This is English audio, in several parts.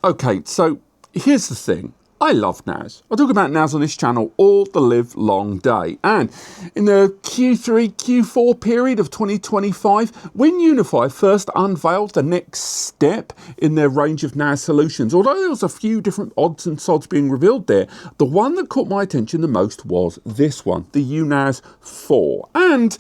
Okay, so here's the thing. I love NAS. I talk about NAS on this channel all the live long day. And in the Q3, Q4 period of 2025, when UniFi first unveiled the next step in their range of NAS solutions, although there was a few different odds and sods being revealed there, the one that caught my attention the most was this one, the UNAS 4. And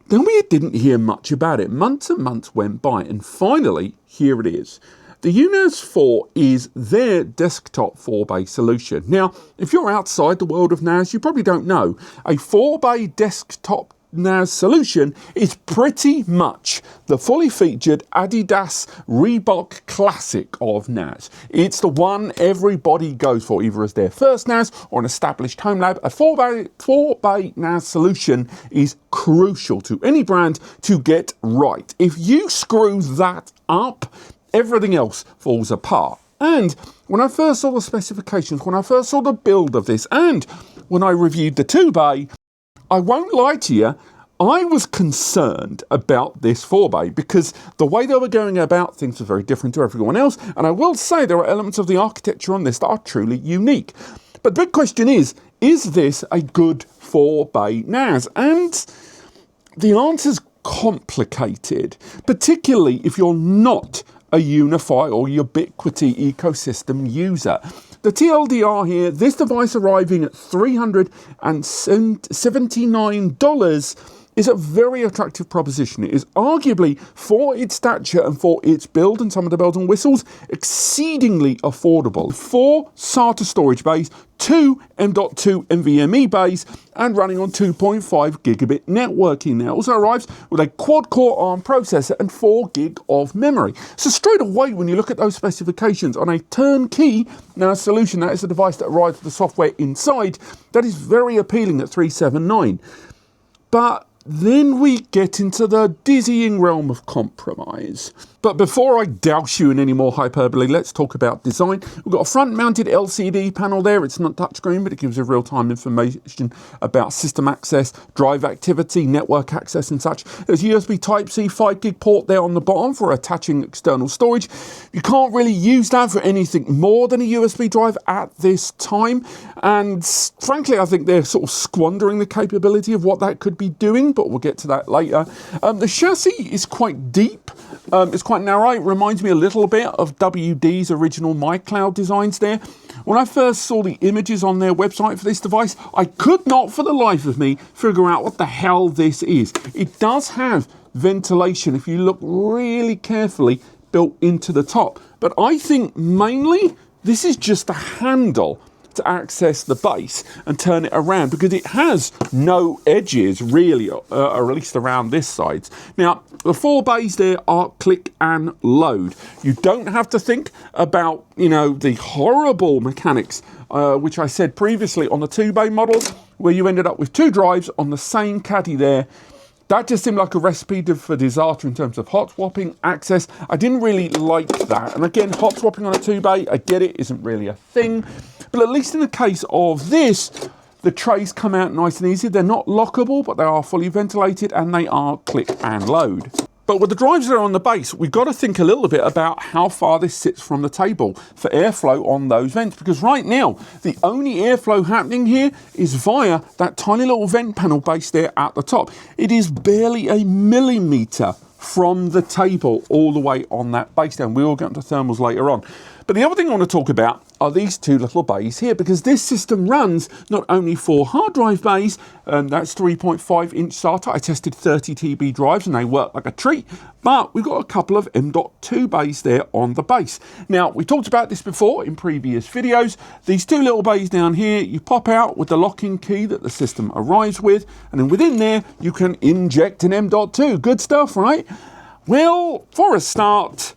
then we didn't hear much about it. Months and months went by, and finally, here it is. The UNAS 4 is their desktop 4-bay solution. Now, if you're outside the world of NAS, you probably don't know. A 4-bay desktop NAS solution is pretty much the fully featured Adidas Reebok classic of NAS. It's the one everybody goes for, either as their first NAS or an established home lab. A 4-bay NAS solution is crucial to any brand to get right. If you screw that up, everything else falls apart. And when I first saw the specifications, when I first saw the build of this, and when I reviewed the 2-bay, I won't lie to you, I was concerned about this 4-bay because the way they were going about things was very different to everyone else. And I will say there are elements of the architecture on this that are truly unique. But the big question is this a good 4-bay NAS? And the answer's complicated, particularly if you're not a UniFi or Ubiquiti ecosystem user. The TLDR here, this device arriving at $379 is a very attractive proposition. It is arguably, for its stature and for its build and some of the bells and whistles, exceedingly affordable. 4 SATA storage bays, 2 M.2 NVMe bays, and running on 2.5 gigabit networking. Now, it also arrives with a quad-core ARM processor and 4 gig of memory. So straight away, when you look at those specifications on a turnkey NAS solution, that is a device that arrives with the software inside, that is very appealing at $379. But then we get into the dizzying realm of compromise. But before I douse you in any more hyperbole, let's talk about design. We've got a front-mounted LCD panel there. It's not touchscreen, but it gives you real-time information about system access, drive activity, network access and such. There's a USB Type-C 5 gig port there on the bottom for attaching external storage. You can't really use that for anything more than a USB drive at this time. And frankly, I think they're sort of squandering the capability of what that could be doing, but we'll get to that later. The chassis is quite deep. It's quite narrow. It reminds me a little bit of WD's original MyCloud designs there. When I first saw the images on their website for this device, I could not for the life of me figure out what the hell this is. It does have ventilation, if you look really carefully, built into the top. But I think mainly this is just a handle to access the base and turn it around, because it has no edges really, at least around this side. Now, the 4 bays there are click and load. You don't have to think about, the horrible mechanics, which I said previously on the 2-bay model, where you ended up with 2 drives on the same caddy there. That just seemed like a recipe for disaster in terms of hot swapping access. I didn't really like that. And again, hot swapping on a 2-bay, I get it, isn't really a thing. But at least in the case of this, the trays come out nice and easy. They're not lockable, but they are fully ventilated and they are click and load. But with the drives that are on the base, we've got to think a little bit about how far this sits from the table for airflow on those vents. Because right now, the only airflow happening here is via that tiny little vent panel base there at the top. It is barely a millimetre from the table all the way on that base down. We will get into thermals later on. But the other thing I want to talk about are these 2 little bays here, because this system runs not only 4 hard drive bays, that's 3.5-inch SATA. I tested 30 TB drives and they work like a treat, but we've got a couple of M.2 bays there on the base. Now, we talked about this before in previous videos. These 2 little bays down here, you pop out with the locking key that the system arrives with, and then within there, you can inject an M.2. Good stuff, right? Well, for a start,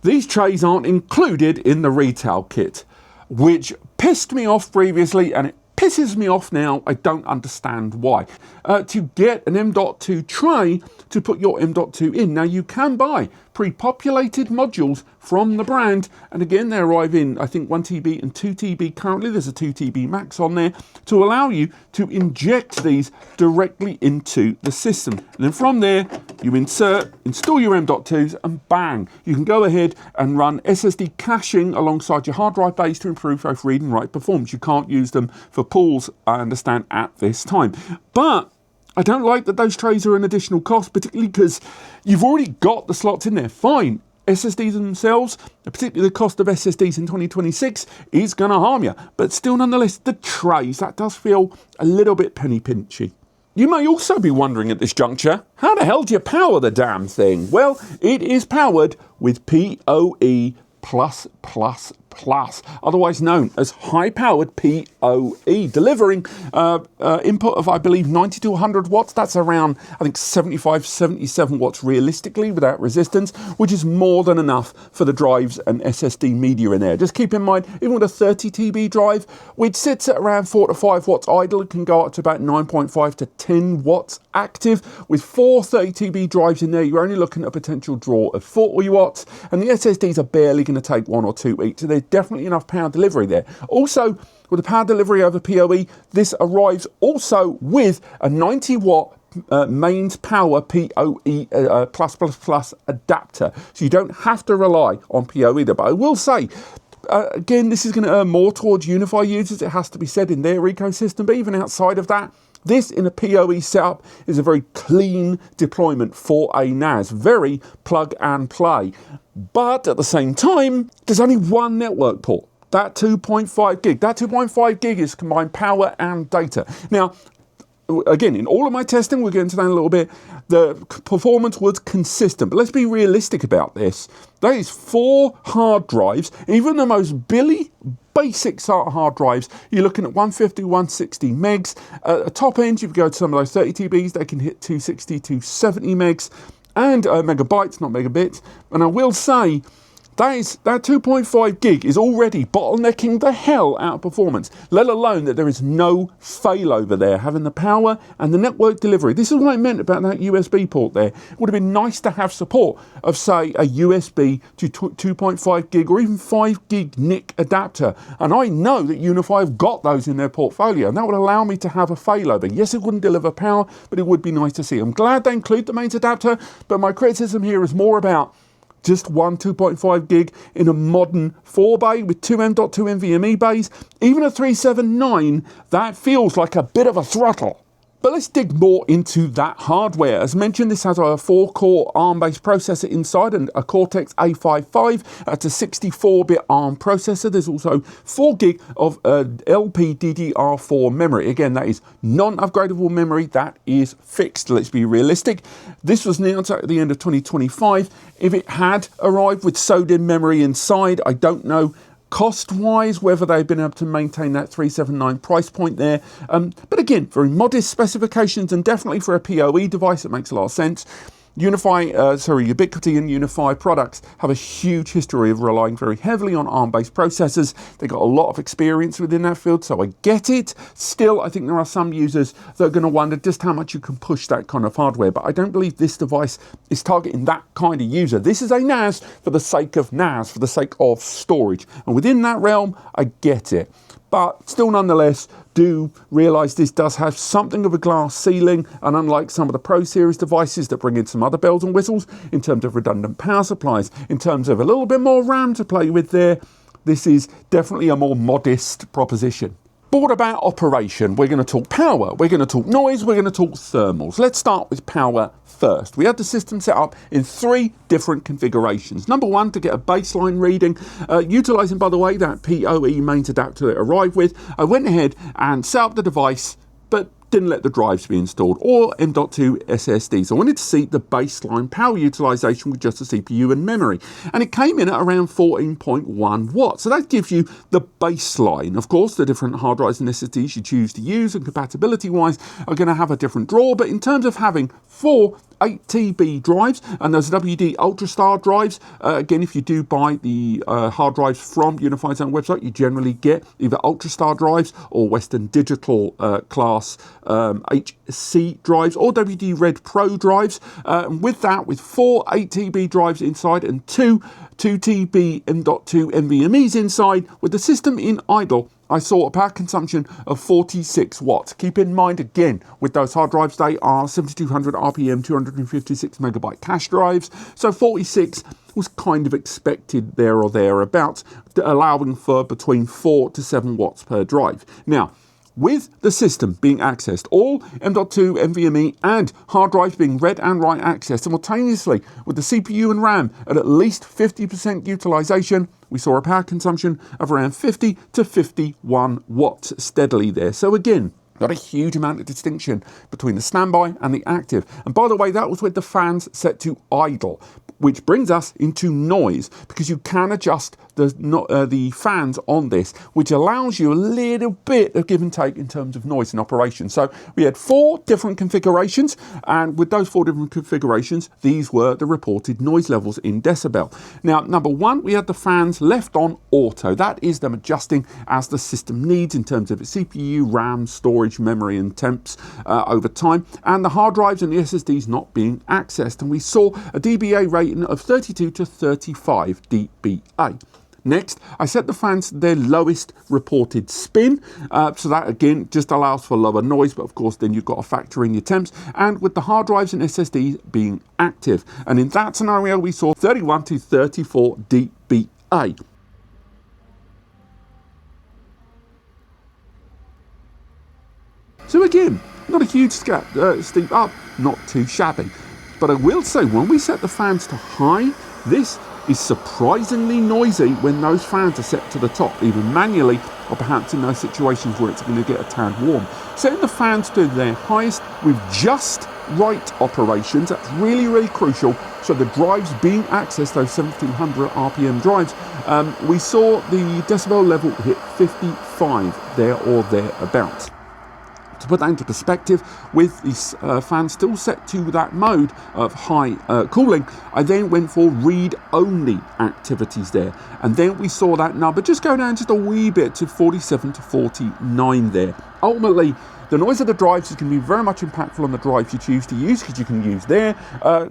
these trays aren't included in the retail kit, which pissed me off previously and it pisses me off now. I don't understand why. To get an M.2 tray to put your M.2 in. Now, you can buy pre-populated modules from the brand, and again they arrive in I think 1 TB and 2 TB currently. There's a 2 TB max on there to allow you to inject these directly into the system, and then from there you install your M.2s, and bang, you can go ahead and run SSD caching alongside your hard drive base to improve both read and write performance. You can't use them for pools, I understand, at this time, but I don't like that those trays are an additional cost, particularly because you've already got the slots in there. Fine, SSDs themselves, particularly the cost of SSDs in 2026, is going to harm you. But still, nonetheless, the trays, that does feel a little bit penny pinchy. You may also be wondering at this juncture, how the hell do you power the damn thing? Well, it is powered with PoE+++, otherwise known as high-powered PoE, delivering input of, I believe, 90 to 100 watts. That's around, I think, 75, 77 watts realistically without resistance, which is more than enough for the drives and SSD media in there. Just keep in mind, even with a 30 TB drive, which sits at around 4 to 5 watts idle, it can go up to about 9.5 to 10 watts active. With 4 30 TB drives in there, you're only looking at a potential draw of 40 watts, and the SSDs are barely going to take 1 or 2 each, so there's definitely enough power delivery there. Also, with the power delivery over PoE, this arrives also with a 90 watt mains power PoE +++ adapter, so you don't have to rely on PoE either. But I will say, again, this is going to earn more towards UniFi users, it has to be said, in their ecosystem, but even outside of that, this in a PoE setup is a very clean deployment for a NAS, very plug and play. But at the same time, there's only one network port, that 2.5 gig. That 2.5 gig is combined power and data. Now, again, in all of my testing, we'll get into that in a little bit, the performance was consistent. But let's be realistic about this. That is 4 hard drives, even the most basic hard drives, you're looking at 150, 160 megs. At the top end, you go to some of those 30 TBs, they can hit 260, 270 megs, and megabytes, not megabits. And I will say, that 2.5 gig is already bottlenecking the hell out of performance, let alone that there is no failover there, having the power and the network delivery. This is what I meant about that USB port there. It would have been nice to have support of, say, a USB to 2.5 gig or even 5 gig NIC adapter. And I know that UniFi have got those in their portfolio, and that would allow me to have a failover. Yes, it wouldn't deliver power, but it would be nice to see. I'm glad they include the mains adapter, but my criticism here is more about just one 2.5 gig in a modern 4 bay with 2 M.2 NVMe bays. Even a 379, that feels like a bit of a throttle. But let's dig more into that hardware. As mentioned, this has a 4-core ARM-based processor inside and a Cortex A55. That's a 64-bit ARM processor. There's also 4 gig of LPDDR4 memory. Again, that is non-upgradable memory. That is fixed. Let's be realistic. This was announced at the end of 2025. If it had arrived with sewed-in memory inside, I don't know cost-wise whether they've been able to maintain that 379 price point there. But again, very modest specifications, and definitely for a PoE device, it makes a lot of sense. Ubiquiti and UniFi products have a huge history of relying very heavily on ARM-based processors. They've got a lot of experience within that field, so I get it. Still, I think there are some users that are going to wonder just how much you can push that kind of hardware, but I don't believe this device is targeting that kind of user. This is a NAS for the sake of NAS, for the sake of storage, and within that realm, I get it. But still, nonetheless, do realise this does have something of a glass ceiling, and unlike some of the Pro Series devices that bring in some other bells and whistles in terms of redundant power supplies, in terms of a little bit more RAM to play with there, this is definitely a more modest proposition. But what about operation? We're going to talk power, we're going to talk noise, we're going to talk thermals. Let's start with power first. We had the system set up in 3 different configurations. Number 1, to get a baseline reading, utilising, by the way, that PoE mains adapter it arrived with. I went ahead and set up the device, but didn't let the drives be installed, or M.2 SSDs. I wanted to see the baseline power utilization with just the CPU and memory, and it came in at around 14.1 watts. So that gives you the baseline. Of course, the different hard drives and SSDs you choose to use and compatibility wise are going to have a different draw, but in terms of having 4 8 TB drives and those WD Ultrastar drives, again, if you do buy the hard drives from UniFi's own website, you generally get either Ultrastar drives or Western Digital class HC drives or WD Red Pro drives. And with that, with 4 8TB drives inside and 2 2TB M.2 NVMEs inside, with the system in idle, I saw a power consumption of 46 watts. Keep in mind, again, with those hard drives, they are 7200 RPM, 256 megabyte cache drives. So 46 was kind of expected there or thereabouts, allowing for between 4 to 7 watts per drive. Now, with the system being accessed, all M.2 NVMe and hard drives being read and write accessed simultaneously, with the CPU and RAM at least 50% utilization, we saw a power consumption of around 50 to 51 watts steadily there. So again, not a huge amount of distinction between the standby and the active. And by the way, that was with the fans set to idle, which brings us into noise, because you can adjust the fans on this, which allows you a little bit of give and take in terms of noise in operation. So we had 4 different configurations, and with those 4 different configurations, these were the reported noise levels in decibel. Now, number 1, we had the fans left on auto. That is them adjusting as the system needs in terms of its CPU, RAM, storage, memory, and temps over time, and the hard drives and the SSDs not being accessed. And we saw a dBA rating of 32 to 35 dBA. Next, I set the fans to their lowest reported spin, so that again just allows for lower noise, but of course then you've got to factor in your temps, and with the hard drives and SSDs being active. And in that scenario, we saw 31 to 34 dBA. So again, not a huge steep up, not too shabby. But I will say, when we set the fans to high, this is surprisingly noisy when those fans are set to the top, either manually or perhaps in those situations where it's going to get a tad warm. Setting the fans to their highest with just right operations, that's really, really crucial. So the drives being accessed, those 1700 RPM drives, we saw the decibel level hit 55 there or thereabouts. To put that into perspective, with this fan still set to that mode of high cooling, I then went for read-only activities there. And then we saw that number just go down just a wee bit to 47 to 49 there. Ultimately, the noise of the drives is going to be very much impactful on the drives you choose to use, because you can use their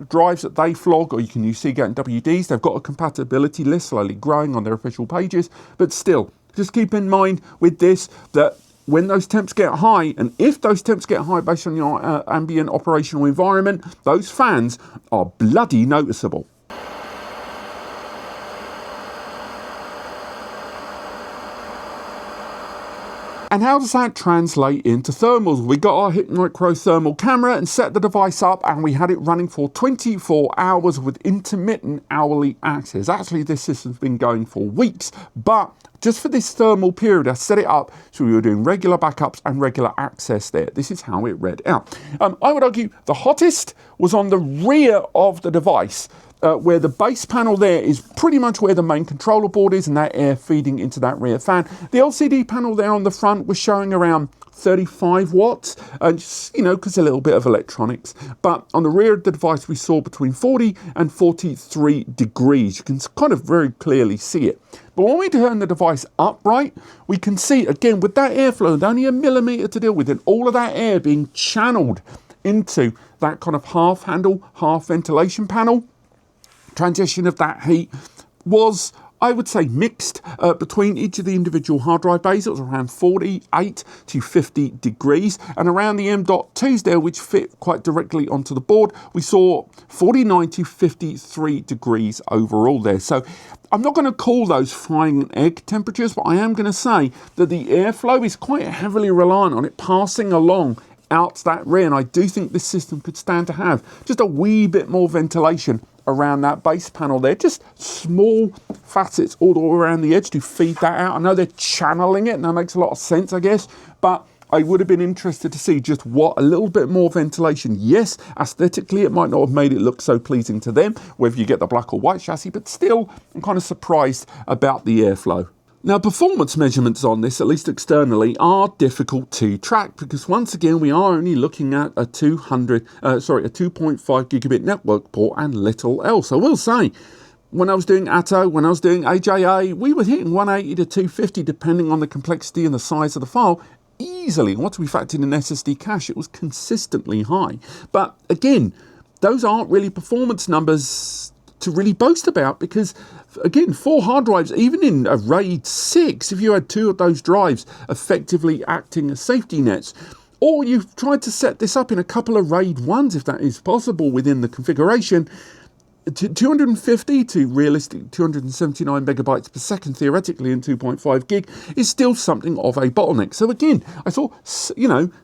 drives that they flog, or you can use Seagate and WDs. They've got a compatibility list slowly growing on their official pages. But still, just keep in mind with this that when those temps get high, and if those temps get high based on your ambient operational environment, those fans are bloody noticeable. And how does that translate into thermals? We got our HIP micro thermal camera and set the device up, and we had it running for 24 hours with intermittent hourly access. Actually, this system's been going for weeks, but just for this thermal period, I set it up so we were doing regular backups and regular access there. This is how it read out. I would argue the hottest was on the rear of the device, where the base panel there is pretty much where the main controller board is, and that air feeding into that rear fan. The LCD panel there on the front was showing around 35 watts, just, you know, because a little bit of electronics. But on the rear of the device, we saw between 40 and 43 degrees. You can kind of very clearly see it. But when we turn the device upright, we can see, again, with that airflow, with only a millimeter to deal with, and all of that air being channeled into that kind of half handle, half ventilation panel, transition of that heat was, I would say, mixed between each of the individual hard drive bays. It was around 48 to 50 degrees. And around the M.2s there, which fit quite directly onto the board, we saw 49 to 53 degrees overall there. So I'm not going to call those frying an egg temperatures, but I am going to say that the airflow is quite heavily reliant on it passing along out that rear. And I do think this system could stand to have just a wee bit more ventilation around that base panel there, just small facets all the way around the edge to feed that out. I know they're channeling it, and that makes a lot of sense, I guess, but I would have been interested to see just what a little bit more ventilation. Yes, aesthetically, it might not have made it look so pleasing to them, whether you get the black or white chassis, but still, I'm kind of surprised about the airflow. Now, performance measurements on this, at least externally, are difficult to track, because once again, we are only looking at a 2.5 gigabit network port and little else. I will say, when I was doing Atto, when I was doing AJA, we were hitting 180 to 250, depending on the complexity and the size of the file, easily. Once we factored in SSD cache, it was consistently high. But again, those aren't really performance numbers to really boast about, because again, 4 hard drives, even in a RAID 6, if you had 2 of those drives effectively acting as safety nets, or you've tried to set this up in a couple of RAID 1s, if that is possible within the configuration, 250 to realistic 279 megabytes per second, theoretically in 2.5 gig, is still something of a bottleneck. So again, I thought,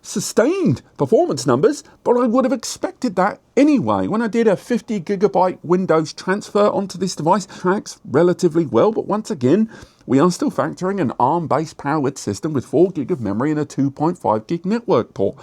sustained performance numbers, but I would have expected that anyway. When I did a 50 gigabyte Windows transfer onto this device, it tracks relatively well, but once again, we are still factoring an ARM-based powered system with 4 gig of memory and a 2.5 gig network port.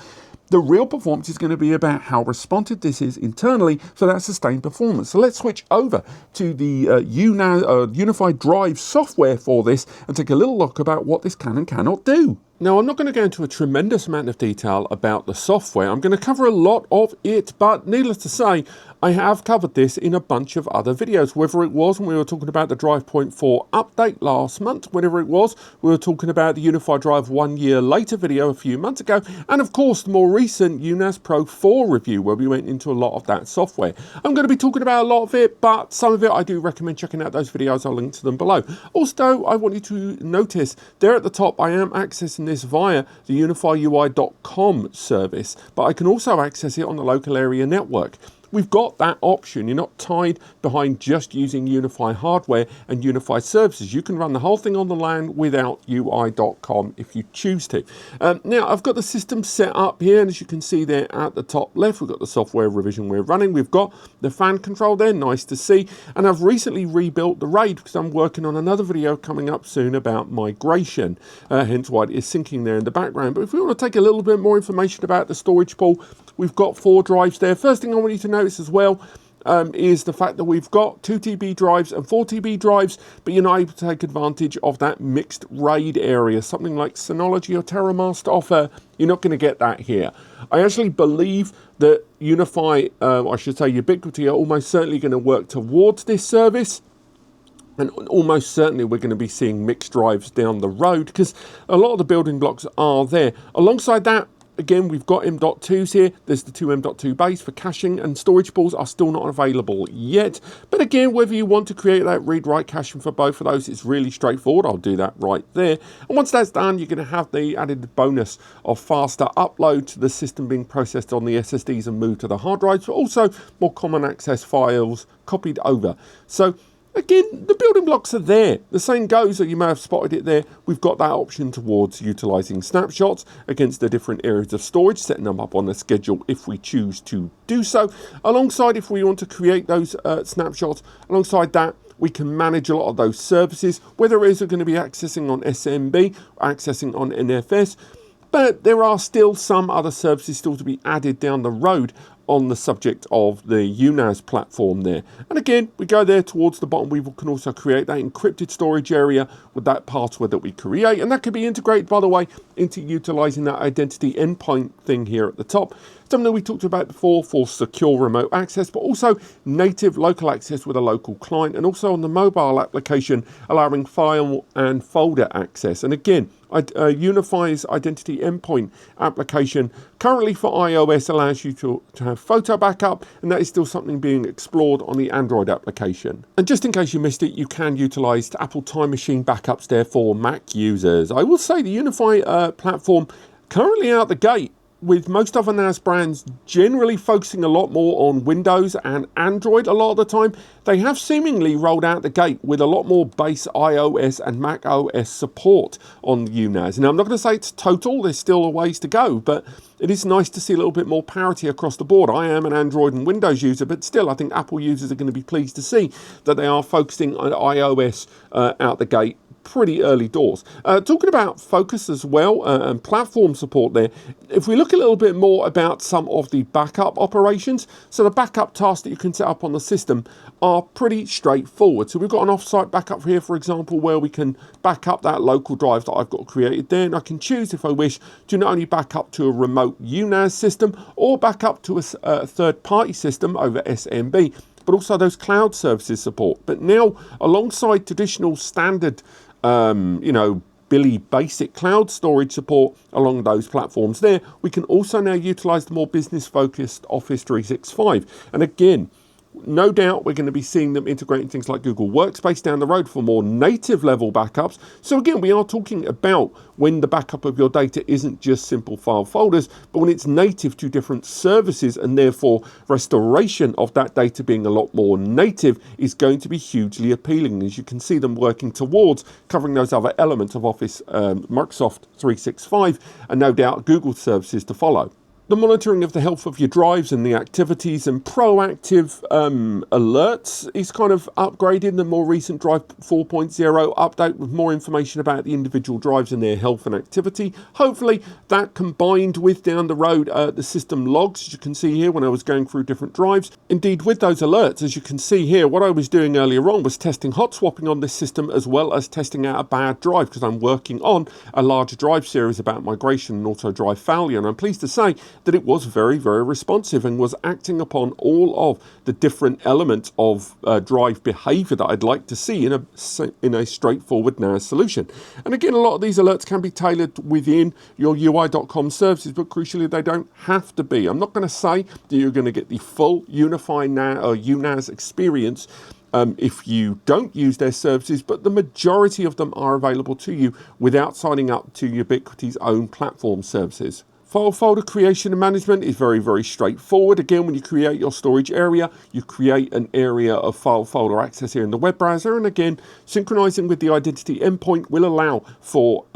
The real performance is going to be about how responsive this is internally for that sustained performance. So let's switch over to the UNAS, UniFi drive software for this and take a little look about what this can and cannot do. Now, I'm not going to go into a tremendous amount of detail about the software. I'm going to cover a lot of it, but needless to say, I have covered this in a bunch of other videos, whether it was when we were talking about the Drive Point 4 update last month, whatever it was, we were talking about the UniFi Drive 1 year later video a few months ago, and of course, the more recent UNAS Pro 4 review, where we went into a lot of that software. I'm going to be talking about a lot of it, but some of it I do recommend checking out those videos. I'll link to them below. Also, I want you to notice there at the top, I am accessing this via the UniFiUI.com service, but I can also access it on the local area network. We've got that option. You're not tied behind just using UniFi hardware and UniFi services. You can run the whole thing on the LAN without UI.com if you choose to. Now, I've got the system set up here, and as you can see there at the top left, we've got the software revision we're running. We've got the fan control there, nice to see. And I've recently rebuilt the RAID because I'm working on another video coming up soon about migration, hence why it is syncing there in the background. But if we want to take a little bit more information about the storage pool, we've got 4 drives there. First thing I want you to notice as well is the fact that we've got 2 TB drives and 4 TB drives, but you're not able to take advantage of that mixed RAID area. Something like Synology or TerraMaster offer, you're not going to get that here. I actually believe that UniFi, I should say Ubiquiti, are almost certainly going to work towards this service. And almost certainly we're going to be seeing mixed drives down the road, because a lot of the building blocks are there. Alongside that, again, we've got M.2s here. There's the 2 M.2 bays for caching, and storage pools are still not available yet. But again, whether you want to create that read-write caching for both of those, it's really straightforward. I'll do that right there. And once that's done, you're going to have the added bonus of faster upload to the system being processed on the SSDs and moved to the hard drives, but also more common access files copied over. So again, the building blocks are there. The same goes, that you may have spotted it there. We've got that option towards utilizing snapshots against the different areas of storage, setting them up on a schedule if we choose to do so. Alongside, if we want to create those snapshots, alongside that, we can manage a lot of those services, whether it is going to be accessing on SMB, or accessing on NFS. But there are still some other services still to be added down the road on the subject of the UNAS platform there. And again, we go there towards the bottom. We can also create that encrypted storage area with that password that we create. And that can be integrated, by the way, into utilizing that identity endpoint thing here at the top. Something that we talked about before for secure remote access, but also native local access with a local client, and also on the mobile application, allowing file and folder access. And again, UniFi's identity endpoint application currently for iOS allows you to have photo backup, and that is still something being explored on the Android application. And just in case you missed it, you can utilize Apple Time Machine backups there for Mac users. I will say the UniFi platform currently out the gate, with most other NAS brands generally focusing a lot more on Windows and Android a lot of the time, they have seemingly rolled out the gate with a lot more base iOS and Mac OS support on UNAS. Now, I'm not going to say it's total, there's still a ways to go, but it is nice to see a little bit more parity across the board. I am an Android and Windows user, but still, I think Apple users are going to be pleased to see that they are focusing on iOS out the gate pretty early doors. Talking about focus as well and platform support there, if we look a little bit more about some of the backup operations, so the backup tasks that you can set up on the system are pretty straightforward. So we've got an offsite backup here, for example, where we can back up that local drive that I've got created there, and I can choose, if I wish, to not only back up to a remote UNAS system or back up to a third-party system over SMB, but also those cloud services support. But now, alongside traditional standard Billy basic cloud storage support along those platforms there. We can also now utilize the more business-focused Office 365. And again, no doubt we're going to be seeing them integrating things like Google Workspace down the road for more native level backups. So again, we are talking about when the backup of your data isn't just simple file folders, but when it's native to different services, and therefore restoration of that data being a lot more native is going to be hugely appealing. As you can see them working towards covering those other elements of Office, Microsoft 365, and no doubt Google services to follow. The monitoring of the health of your drives and the activities and proactive alerts is kind of upgraded in the more recent Drive 4.0 update with more information about the individual drives and their health and activity. Hopefully that combined with down the road the system logs, as you can see here when I was going through different drives. Indeed, with those alerts, as you can see here, what I was doing earlier on was testing hot swapping on this system as well as testing out a bad drive, because I'm working on a larger drive series about migration and auto drive failure, and I'm pleased to say that it was very, very responsive and was acting upon all of the different elements of drive behavior that I'd like to see in a straightforward NAS solution. And again, a lot of these alerts can be tailored within your UI.com services, but crucially, they don't have to be. I'm not going to say that you're going to get the full UniFi NAS or UNAS experience if you don't use their services, but the majority of them are available to you without signing up to Ubiquiti's own platform services. File folder creation and management is very, very straightforward. Again, when you create your storage area, you create an area of file folder access here in the web browser. And again, synchronizing with the identity endpoint will allow for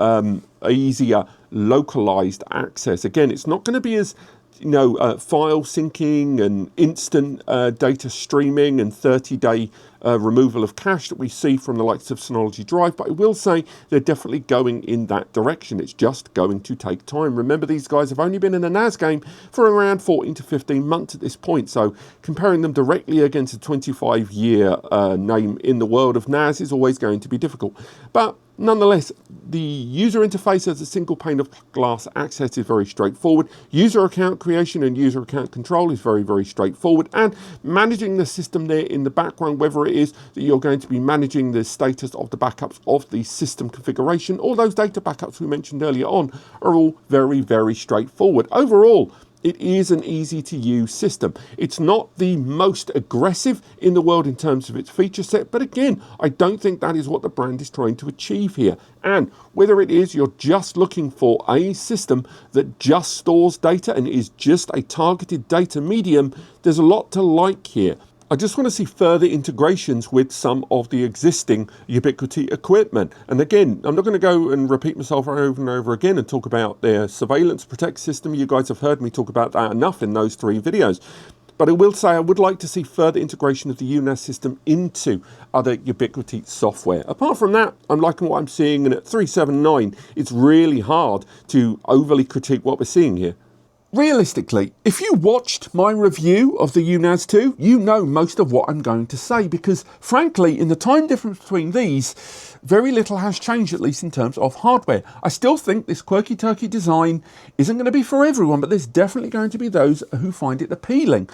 easier localized access. Again, it's not going to be as file syncing and instant data streaming and 30-day removal of cache that we see from the likes of Synology Drive, but I will say they're definitely going in that direction. It's just going to take time. Remember, these guys have only been in the NAS game for around 14 to 15 months at this point, so comparing them directly against a 25-year name in the world of NAS is always going to be difficult. But nonetheless, the user interface as a single pane of glass access is very straightforward. User account creation and user account control is very, very straightforward. And managing the system there in the background, whether it is that you're going to be managing the status of the backups of the system configuration, or those data backups we mentioned earlier on, are all very, very straightforward. Overall, it is an easy to use system. It's not the most aggressive in the world in terms of its feature set, but again, I don't think that is what the brand is trying to achieve here. And whether it is you're just looking for a system that just stores data and is just a targeted data medium, there's a lot to like here. I just want to see further integrations with some of the existing Ubiquiti equipment. And again, I'm not going to go and repeat myself over and over again and talk about their surveillance protect system. You guys have heard me talk about that enough in those 3 videos. But I will say I would like to see further integration of the UNAS system into other Ubiquiti software. Apart from that, I'm liking what I'm seeing, and at 379, it's really hard to overly critique what we're seeing here. Realistically, if you watched my review of the UNAS 2, you know most of what I'm going to say, because frankly, in the time difference between these, very little has changed, at least in terms of hardware. I still think this quirky turkey design isn't going to be for everyone, but there's definitely going to be those who find it appealing.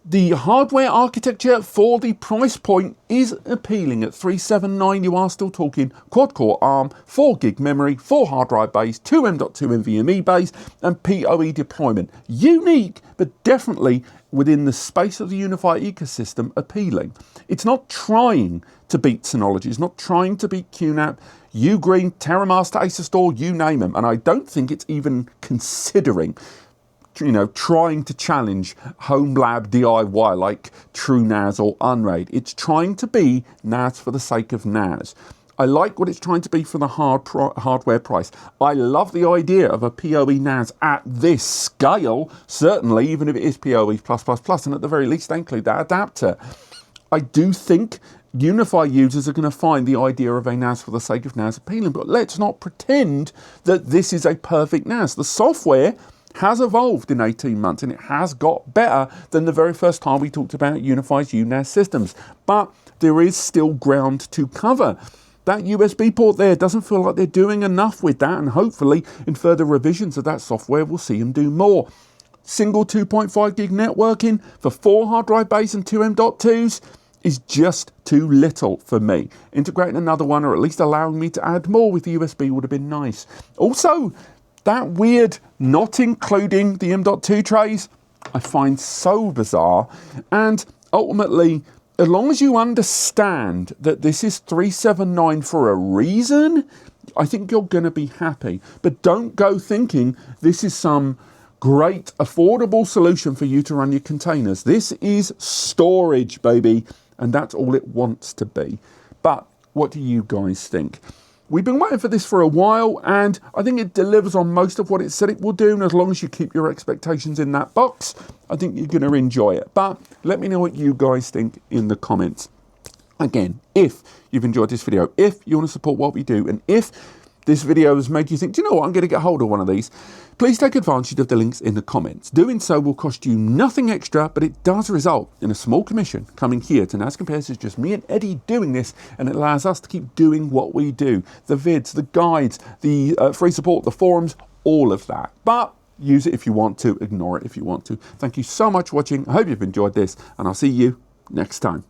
The hardware architecture for the price point is appealing. At 379, you are still talking quad-core ARM, 4 gig memory, 4 hard drive bays, 2 M.2 NVMe bays, and PoE deployment. Unique, but definitely within the space of the UniFi ecosystem, appealing. It's not trying to beat Synology. It's not trying to beat QNAP, Ugreen, TerraMaster, Acerstore, you name them. And I don't think it's even considering trying to challenge home lab DIY like TrueNAS or Unraid. It's trying to be NAS for the sake of NAS. I like what it's trying to be for the hardware price. I love the idea of a PoE NAS at this scale, certainly, even if it is PoE++, and at the very least, they include that adapter. I do think UniFi users are going to find the idea of a NAS for the sake of NAS appealing, but let's not pretend that this is a perfect NAS. The software has evolved in 18 months, and it has got better than the very first time we talked about UniFi's UNAS systems. But there is still ground to cover. That USB port there doesn't feel like they're doing enough with that, and hopefully in further revisions of that software we'll see them do more. Single 2.5 gig networking for 4 hard drive bays and 2 M.2s. is just too little for me. Integrating another one, or at least allowing me to add more with USB, would have been nice. Also, that weird not including the M.2 trays, I find so bizarre. And ultimately, as long as you understand that this is 379 for a reason, I think you're going to be happy. But don't go thinking this is some great affordable solution for you to run your containers. This is storage, baby, and that's all it wants to be. But what do you guys think? We've been waiting for this for a while, and I think it delivers on most of what it said it will do, and as long as you keep your expectations in that box, I think you're going to enjoy it. But let me know what you guys think in the comments. Again, if you've enjoyed this video, if you want to support what we do, and if this video has made you think, do you know what, I'm going to get hold of one of these, please take advantage of the links in the comments. Doing so will cost you nothing extra, but it does result in a small commission coming here to NAS Compares. It's just me and Eddie doing this, and it allows us to keep doing what we do. The vids, the guides, the free support, the forums, all of that. But use it if you want to, ignore it if you want to. Thank you so much for watching. I hope you've enjoyed this, and I'll see you next time.